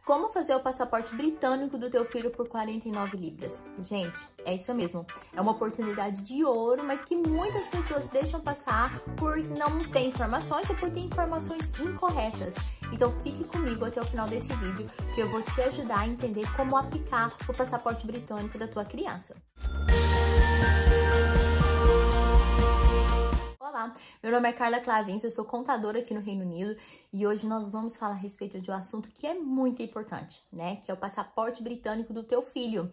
Como fazer o passaporte britânico do teu filho por 49 libras? Gente, é isso mesmo. É uma oportunidade de ouro, mas que muitas pessoas deixam passar por não ter informações ou por ter informações incorretas. Então fique comigo até o final desse vídeo, que eu vou te ajudar a entender como aplicar o passaporte britânico da tua criança. Olá, meu nome é Carla Clavins, eu sou contadora aqui no Reino Unido e hoje nós vamos falar a respeito de um assunto que é muito importante, né? Que é o passaporte britânico do teu filho.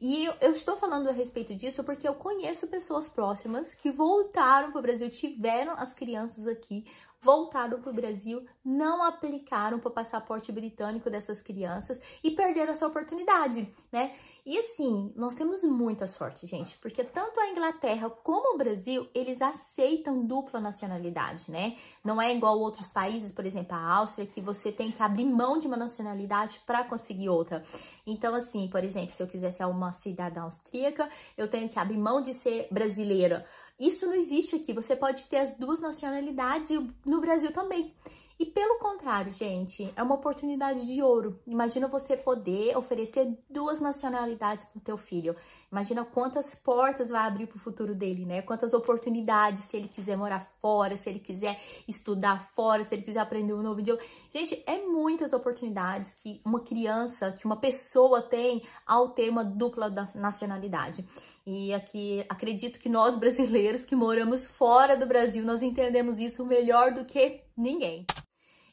E eu estou falando a respeito disso porque eu conheço pessoas próximas que voltaram para o Brasil, tiveram as crianças aqui, voltaram para o Brasil, não aplicaram para o passaporte britânico dessas crianças e perderam essa oportunidade, né? E assim, nós temos muita sorte, gente, porque tanto a Inglaterra como o Brasil, eles aceitam dupla nacionalidade, né? Não é igual outros países, por exemplo, a Áustria, que você tem que abrir mão de uma nacionalidade para conseguir outra. Então, assim, por exemplo, se eu quiser ser uma cidadã austríaca, eu tenho que abrir mão de ser brasileira. Isso não existe aqui, você pode ter as duas nacionalidades e no Brasil também. E pelo contrário, gente, é uma oportunidade de ouro. Imagina você poder oferecer duas nacionalidades para o teu filho. Imagina quantas portas vai abrir para o futuro dele, né? Quantas oportunidades, se ele quiser morar fora, se ele quiser estudar fora, se ele quiser aprender um novo idioma. Gente, é muitas oportunidades que uma criança, que uma pessoa tem ao ter uma dupla nacionalidade. E aqui, acredito que nós brasileiros que moramos fora do Brasil, nós entendemos isso melhor do que ninguém.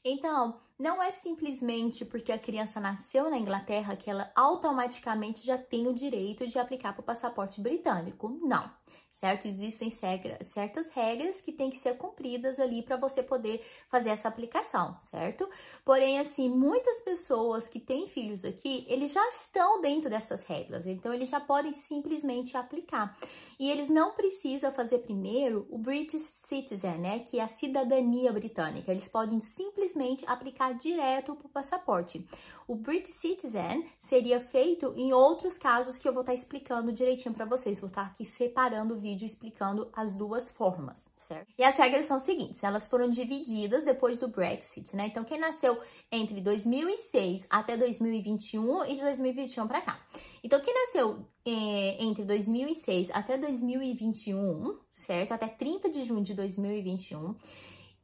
Então, não é simplesmente porque a criança nasceu na Inglaterra que ela automaticamente já tem o direito de aplicar para o passaporte britânico. Não, certo? Existem certas regras que têm que ser cumpridas ali para você poder fazer essa aplicação, certo? Porém, assim, muitas pessoas que têm filhos aqui, eles já estão dentro dessas regras, então eles já podem simplesmente aplicar. E eles não precisam fazer primeiro o British Citizen, né? Que é a cidadania britânica. Eles podem simplesmente aplicar direto para o passaporte. O British Citizen seria feito em outros casos que eu vou estar explicando direitinho para vocês. Vou estar aqui separando o vídeo explicando as duas formas, certo? E as regras são as seguintes, elas foram divididas depois do Brexit, né? Então, quem nasceu entre 2006 até 2021 e de 2021 para cá. Então, quem nasceu entre 2006 até 2021, certo? Até 30 de junho de 2021,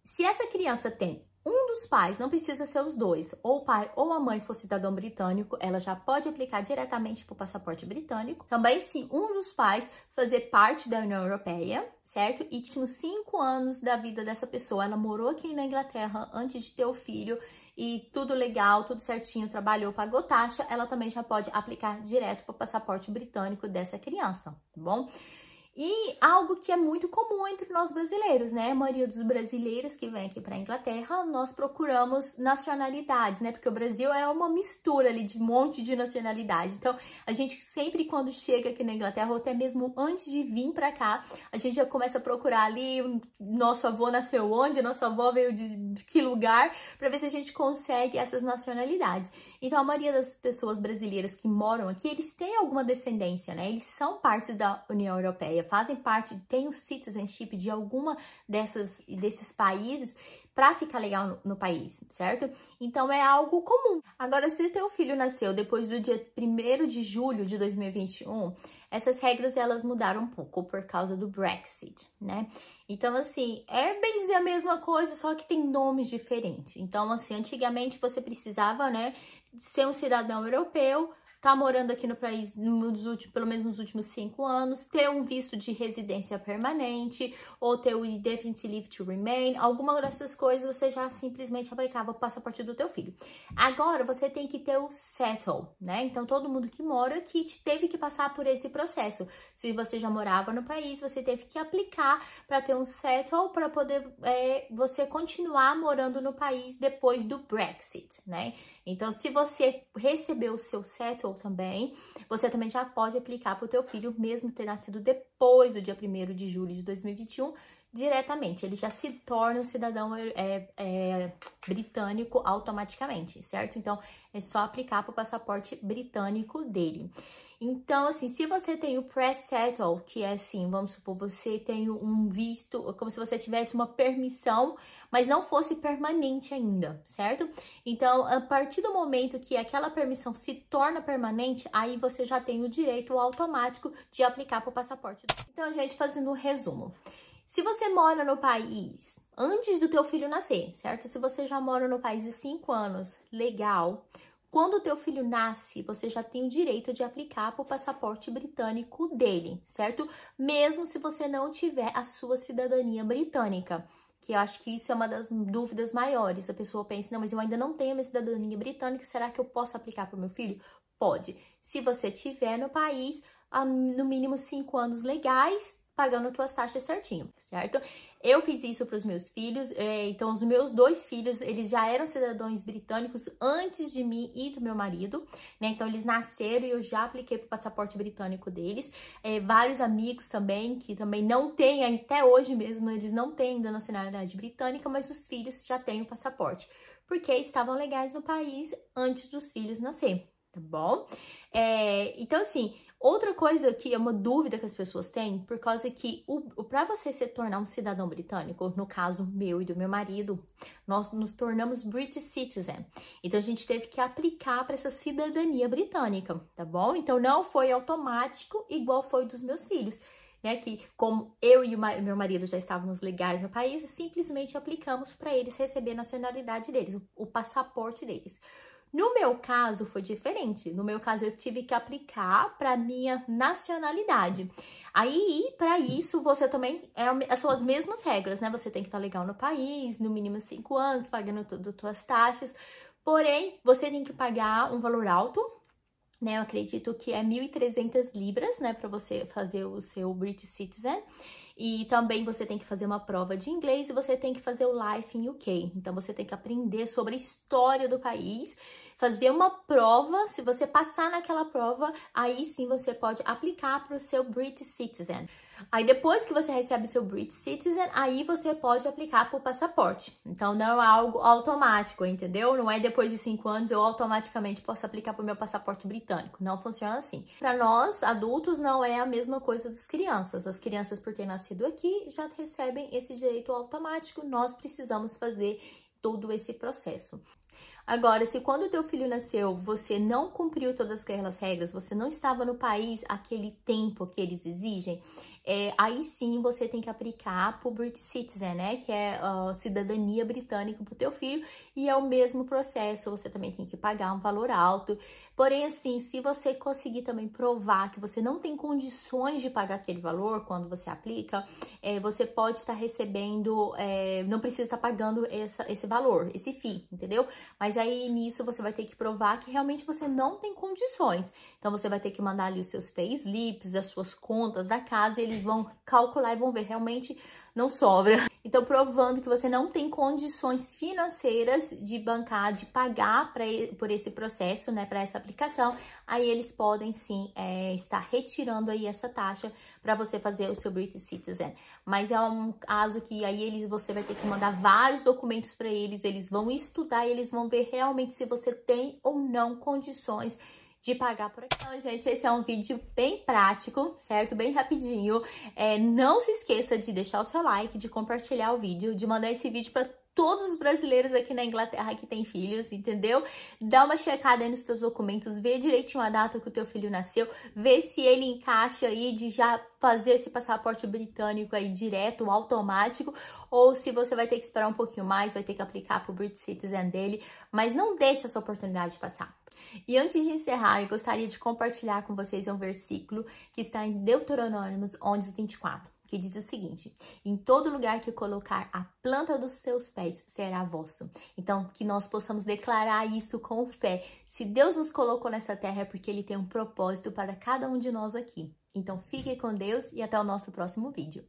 se essa criança tem um dos pais, não precisa ser os dois, ou o pai ou a mãe for cidadão britânico, ela já pode aplicar diretamente para o passaporte britânico. Também, se um dos pais fazer parte da União Europeia, certo? E tinha 5 anos da vida dessa pessoa, ela morou aqui na Inglaterra antes de ter o filho, e tudo legal, tudo certinho, trabalhou, pagou taxa, ela também já pode aplicar direto para o passaporte britânico dessa criança, tá bom? E algo que é muito comum entre nós brasileiros, né? A maioria dos brasileiros que vem aqui para a Inglaterra, nós procuramos nacionalidades, né? Porque o Brasil é uma mistura ali de um monte de nacionalidade. Então, a gente sempre quando chega aqui na Inglaterra, ou até mesmo antes de vir para cá, a gente já começa a procurar ali, nosso avô nasceu onde, nossa avó veio de que lugar, para ver se a gente consegue essas nacionalidades. Então, a maioria das pessoas brasileiras que moram aqui, eles têm alguma descendência, né? Eles são parte da União Europeia, fazem parte, têm o citizenship de alguma desses países para ficar legal no país, certo? Então, é algo comum. Agora, se teu filho nasceu depois do dia 1º de julho de 2021, essas regras, elas mudaram um pouco por causa do Brexit, né? Então, assim, é bem dizer a mesma coisa, só que tem nomes diferentes. Então, assim, antigamente você precisava, né, ser um cidadão europeu, tá morando aqui no país pelo menos nos últimos 5 anos, ter um visto de residência permanente, ou ter o Indefinite Leave to Remain, alguma dessas coisas você já simplesmente aplicava o passaporte do teu filho. Agora, você tem que ter o Settle, né? Então, todo mundo que mora aqui teve que passar por esse processo. Se você já morava no país, você teve que aplicar para ter um Settle, para poder você continuar morando no país depois do Brexit, né? Então, se você recebeu o seu Settle também, você também já pode aplicar para o teu filho, mesmo ter nascido depois do dia 1º de julho de 2021, diretamente. Ele já se torna um cidadão britânico automaticamente, certo? Então, é só aplicar para o passaporte britânico dele. Então, assim, se você tem o Pre-Settle, que é assim, vamos supor, você tem um visto, como se você tivesse uma permissão, mas não fosse permanente ainda, certo? Então, a partir do momento que aquela permissão se torna permanente, aí você já tem o direito automático de aplicar para o passaporte. Então, gente, fazendo um resumo. Se você mora no país antes do teu filho nascer, certo? Se você já mora no país há 5 anos, legal. Quando o teu filho nasce, você já tem o direito de aplicar para o passaporte britânico dele, certo? Mesmo se você não tiver a sua cidadania britânica, que eu acho que isso é uma das dúvidas maiores. A pessoa pensa, não, mas eu ainda não tenho a minha cidadania britânica, será que eu posso aplicar para o meu filho? Pode. Se você tiver no país há no mínimo 5 anos legais, pagando tuas taxas certinho, certo? Eu fiz isso para os meus filhos, então os meus 2 filhos, eles já eram cidadãos britânicos antes de mim e do meu marido, né? Então eles nasceram e eu já apliquei para o passaporte britânico deles. Vários amigos também, que também não têm, até hoje mesmo, eles não têm ainda nacionalidade britânica, mas os filhos já têm o passaporte, porque estavam legais no país antes dos filhos nascer, tá bom? Então assim, outra coisa que é uma dúvida que as pessoas têm, por causa que para você se tornar um cidadão britânico, no caso meu e do meu marido, nós nos tornamos British Citizen. Então, a gente teve que aplicar para essa cidadania britânica, tá bom? Então, não foi automático igual foi dos meus filhos, né? Que como eu e o meu marido já estávamos legais no país, simplesmente aplicamos para eles receber a nacionalidade deles, o passaporte deles. No meu caso, foi diferente. No meu caso, eu tive que aplicar para minha nacionalidade. Aí, para isso, você também... são as mesmas regras, né? Você tem que estar legal no país, no mínimo 5 anos, pagando todas as suas taxas. Porém, você tem que pagar um valor alto, né? Eu acredito que é 1.300 libras, né? Para você fazer o seu British Citizen. E também você tem que fazer uma prova de inglês e você tem que fazer o Life in UK. Então, você tem que aprender sobre a história do país, fazer uma prova. Se você passar naquela prova, aí sim você pode aplicar para o seu British Citizen. Aí depois que você recebe seu British Citizen, aí você pode aplicar para o passaporte. Então não é algo automático, entendeu? Não é depois de 5 anos eu automaticamente posso aplicar para o meu passaporte britânico. Não funciona assim. Para nós, adultos, não é a mesma coisa das crianças. As crianças, por ter nascido aqui, já recebem esse direito automático. Nós precisamos fazer todo esse processo. Agora, se quando o teu filho nasceu, você não cumpriu todas aquelas regras, você não estava no país aquele tempo que eles exigem, aí sim você tem que aplicar para o British Citizen, né? Que é a cidadania britânica para o teu filho, e é o mesmo processo, você também tem que pagar um valor alto. Porém, assim, se você conseguir também provar que você não tem condições de pagar aquele valor quando você aplica, você pode estar recebendo, não precisa estar pagando esse valor, esse FII, entendeu? Mas aí nisso você vai ter que provar que realmente você não tem condições. Então você vai ter que mandar ali os seus payslips, as suas contas da casa, e eles vão calcular e vão ver realmente não sobra. Então, provando que você não tem condições financeiras de bancar, de pagar por esse processo, né, para essa aplicação, aí eles podem sim estar retirando aí essa taxa para você fazer o seu British Citizen. Mas é um caso que aí você vai ter que mandar vários documentos para eles vão estudar e eles vão ver realmente se você tem ou não condições de pagar por aqui. Então, gente, esse é um vídeo bem prático, certo? Bem rapidinho. Não se esqueça de deixar o seu like, de compartilhar o vídeo, de mandar esse vídeo para todos os brasileiros aqui na Inglaterra que têm filhos, entendeu? Dá uma checada aí nos seus documentos, vê direitinho a data que o teu filho nasceu, vê se ele encaixa aí de já fazer esse passaporte britânico aí direto, automático, ou se você vai ter que esperar um pouquinho mais, vai ter que aplicar pro British Citizen dele, mas não deixa essa oportunidade passar. E antes de encerrar, eu gostaria de compartilhar com vocês um versículo que está em Deuteronômios 11:24, que diz o seguinte: em todo lugar que colocar a planta dos seus pés será vosso. Então, que nós possamos declarar isso com fé. Se Deus nos colocou nessa terra é porque Ele tem um propósito para cada um de nós aqui. Então, fique com Deus e até o nosso próximo vídeo.